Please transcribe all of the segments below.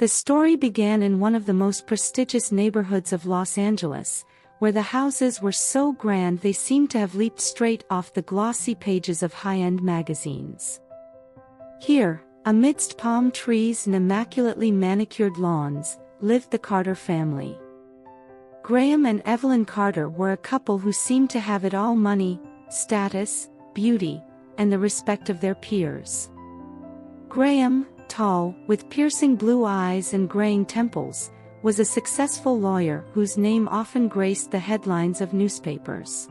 The story began in one of the most prestigious neighborhoods of Los Angeles, where the houses were so grand they seemed to have leaped straight off the glossy pages of high-end magazines. Here, amidst palm trees and immaculately manicured lawns, lived the Carter family. Graham and Evelyn Carter were a couple who seemed to have it all: money, status, beauty, and the respect of their peers. Graham, tall, with piercing blue eyes and graying temples, was a successful lawyer whose name often graced the headlines of newspapers.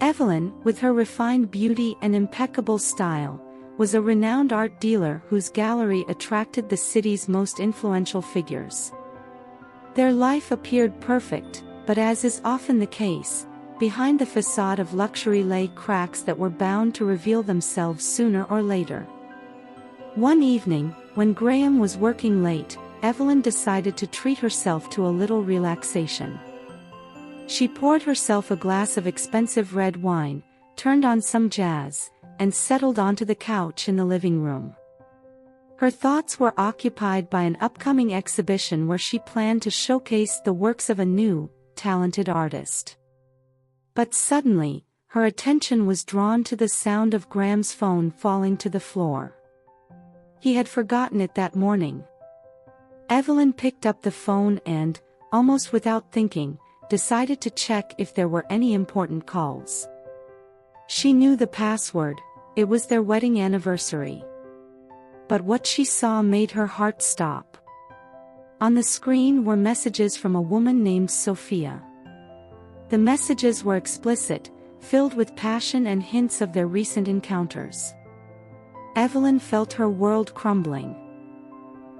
Evelyn, with her refined beauty and impeccable style, was a renowned art dealer whose gallery attracted the city's most influential figures. Their life appeared perfect, but as is often the case, behind the facade of luxury lay cracks that were bound to reveal themselves sooner or later. One evening, when Graham was working late, Evelyn decided to treat herself to a little relaxation. She poured herself a glass of expensive red wine, turned on some jazz, and settled onto the couch in the living room. Her thoughts were occupied by an upcoming exhibition where she planned to showcase the works of a new, talented artist. But suddenly, her attention was drawn to the sound of Graham's phone falling to the floor. He had forgotten it that morning. Evelyn picked up the phone and, almost without thinking, decided to check if there were any important calls. She knew the password: it was their wedding anniversary. But what she saw made her heart stop. On the screen were messages from a woman named Sophia. The messages were explicit, filled with passion and hints of their recent encounters. Evelyn felt her world crumbling.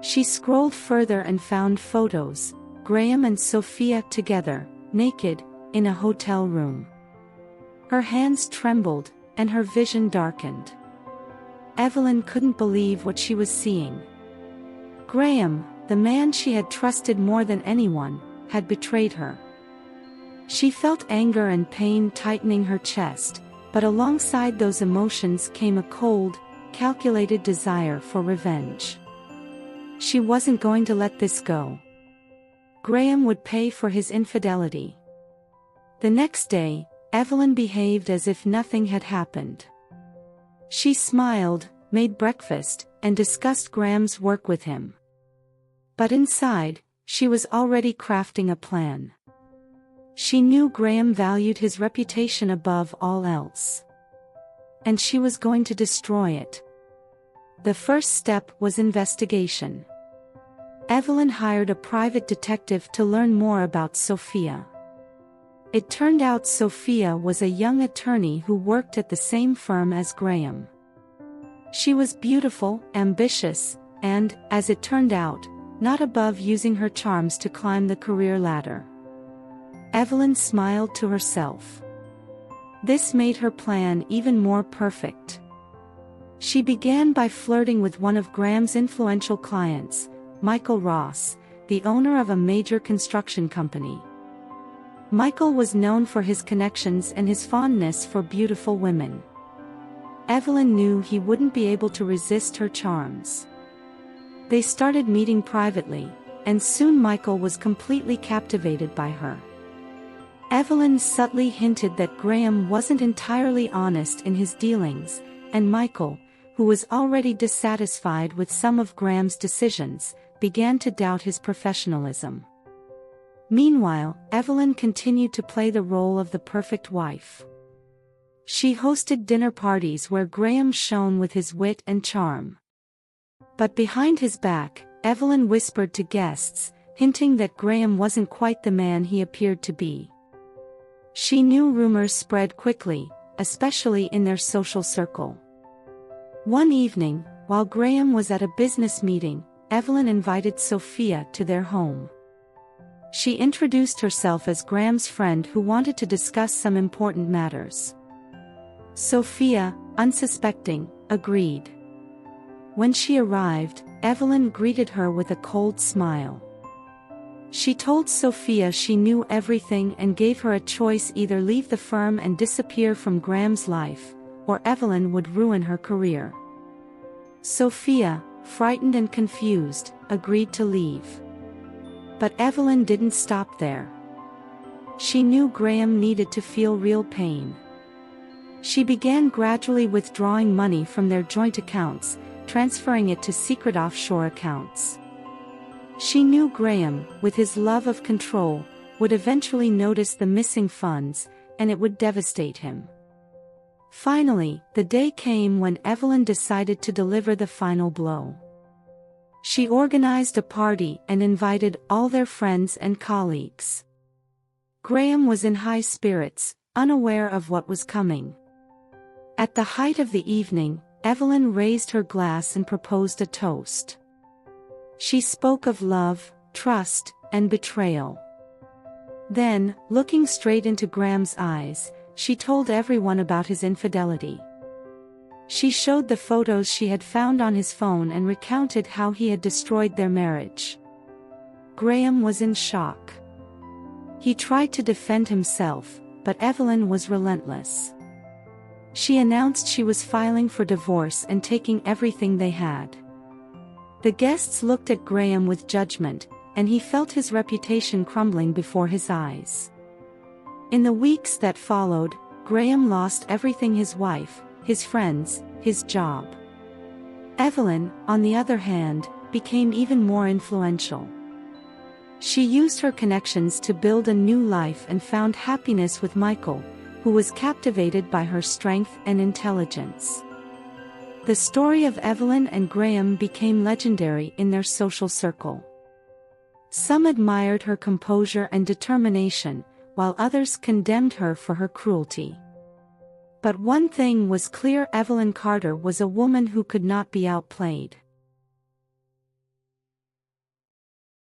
She scrolled further and found photos: Graham and Sophia together, naked, in a hotel room. Her hands trembled, and her vision darkened. Evelyn couldn't believe what she was seeing. Graham, the man she had trusted more than anyone, had betrayed her. She felt anger and pain tightening her chest, but alongside those emotions came a cold, calculated desire for revenge. She wasn't going to let this go. Graham would pay for his infidelity. The next day, Evelyn behaved as if nothing had happened. She smiled, made breakfast, and discussed Graham's work with him. But inside, she was already crafting a plan. She knew Graham valued his reputation above all else. And she was going to destroy it. The first step was investigation. Evelyn hired a private detective to learn more about Sophia. It turned out Sophia was a young attorney who worked at the same firm as Graham. She was beautiful, ambitious, and, as it turned out, not above using her charms to climb the career ladder. Evelyn smiled to herself. This made her plan even more perfect. She began by flirting with one of Graham's influential clients, Michael Ross, the owner of a major construction company. Michael was known for his connections and his fondness for beautiful women. Evelyn knew he wouldn't be able to resist her charms. They started meeting privately, and soon Michael was completely captivated by her. Evelyn subtly hinted that Graham wasn't entirely honest in his dealings, and Michael, who was already dissatisfied with some of Graham's decisions, began to doubt his professionalism. Meanwhile, Evelyn continued to play the role of the perfect wife. She hosted dinner parties where Graham shone with his wit and charm. But behind his back, Evelyn whispered to guests, hinting that Graham wasn't quite the man he appeared to be. She knew rumors spread quickly, especially in their social circle. One evening, while Graham was at a business meeting, Evelyn invited Sophia to their home. She introduced herself as Graham's friend who wanted to discuss some important matters. Sophia, unsuspecting, agreed. When she arrived, Evelyn greeted her with a cold smile. She told Sophia she knew everything and gave her a choice: either leave the firm and disappear from Graham's life, or Evelyn would ruin her career. Sophia, frightened and confused, agreed to leave. But Evelyn didn't stop there. She knew Graham needed to feel real pain. She began gradually withdrawing money from their joint accounts, transferring it to secret offshore accounts. She knew Graham, with his love of control, would eventually notice the missing funds, and it would devastate him. Finally, the day came when Evelyn decided to deliver the final blow. She organized a party and invited all their friends and colleagues. Graham was in high spirits, unaware of what was coming. At the height of the evening, Evelyn raised her glass and proposed a toast. She spoke of love, trust, and betrayal. Then, looking straight into Graham's eyes, she told everyone about his infidelity. She showed the photos she had found on his phone and recounted how he had destroyed their marriage. Graham was in shock. He tried to defend himself, but Evelyn was relentless. She announced she was filing for divorce and taking everything they had. The guests looked at Graham with judgment, and he felt his reputation crumbling before his eyes. In the weeks that followed, Graham lost everything: his wife, his friends, his job. Evelyn, on the other hand, became even more influential. She used her connections to build a new life and found happiness with Michael, who was captivated by her strength and intelligence. The story of Evelyn and Graham became legendary in their social circle. Some admired her composure and determination, while others condemned her for her cruelty. But one thing was clear: Evelyn Carter was a woman who could not be outplayed.